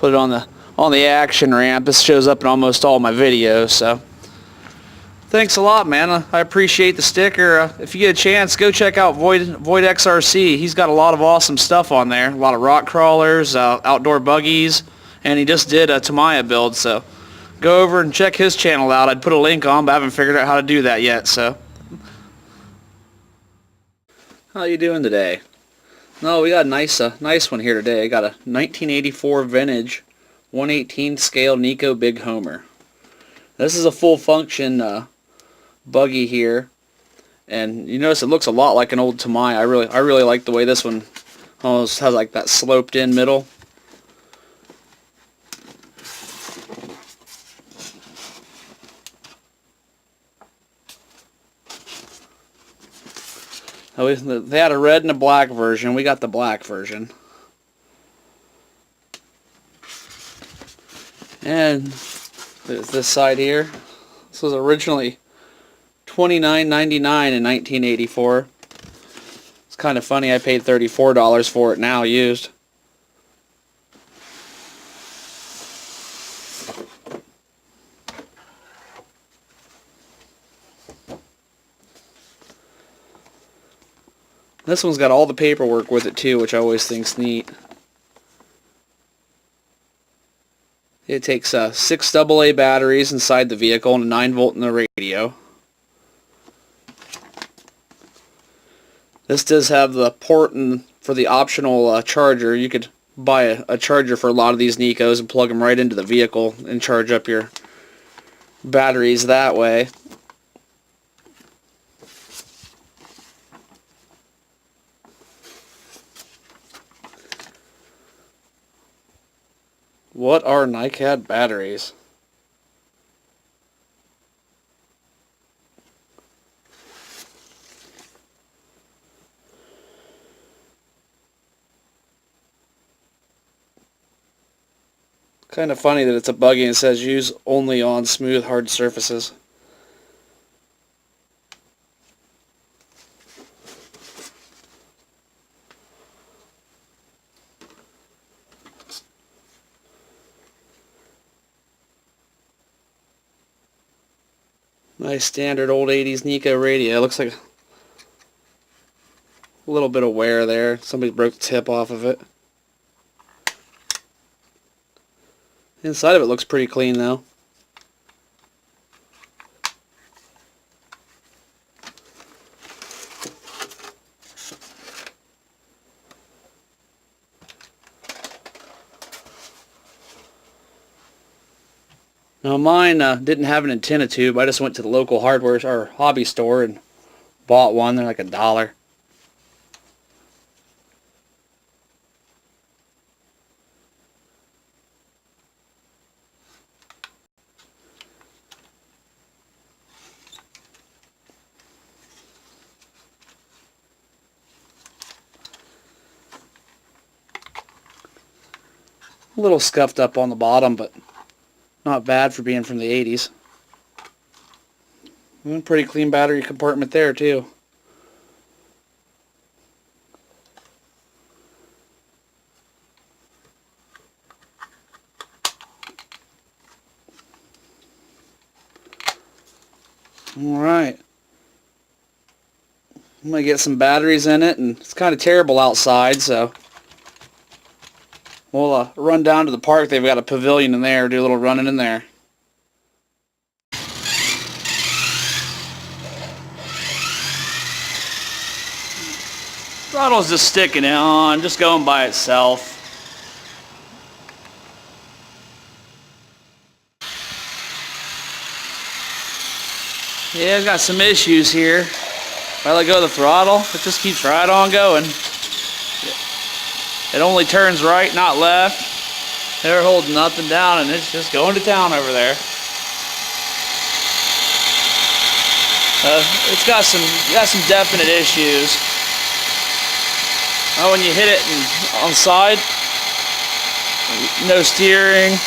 put it on the action ramp. This shows up in almost all my videos, so thanks a lot, man. I appreciate the sticker. If you get a chance, go check out voidX RC. He's got a lot of awesome stuff on there. A lot of rock crawlers, outdoor buggies, and he just did a Tamiya build, so go over and check his channel out. I'd put a link on, but I haven't figured out how to do that yet, so. How you doing today? No, we got a nice one here today. I got a 1984 vintage 1/18 scale Nikko Big Homer. This is a full function buggy here, and you notice it looks a lot like an old Tamiya. I really like the way this one almost has like that sloped in middle. They had a red and a black version. We got the black version. And there's this side here. This was originally $29.99 in 1984. It's kind of funny. I paid $34 for it now, used. This one's got all the paperwork with it too, which I always think's neat. It takes 6 AA batteries inside the vehicle and a 9-volt in the radio. This does have the port for the optional charger. You could buy a charger for a lot of these Nikkos and plug them right into the vehicle and charge up your batteries that way. What are NiCad batteries? Kind of funny that it's a buggy and it says use only on smooth, hard surfaces. Nice standard old 80s Nikko radio. It looks like a little bit of wear there. Somebody broke the tip off of it. Inside of it looks pretty clean though. Now mine didn't have an antenna tube. I just went to the local hardware or hobby store and bought one. They're like $1. A little scuffed up on the bottom, but not bad for being from the 80s. And pretty clean battery compartment there too. Alright. I'm going to get some batteries in it, and it's kind of terrible outside, so we'll run down to the park. They've got a pavilion in there, do a little running in there. Throttle's just sticking on, just going by itself. Yeah, I've got some issues here. If I let go of the throttle, it just keeps right on going. It only turns right, not left. They're holding nothing down, and it's just going to town over there. It's got some definite issues. When you hit it on the side, no steering.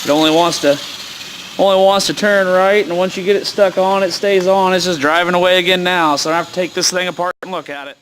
It only wants only wants to turn right, and once you get it stuck on, it stays on. It's just driving away again now, so I have to take this thing apart and look at it.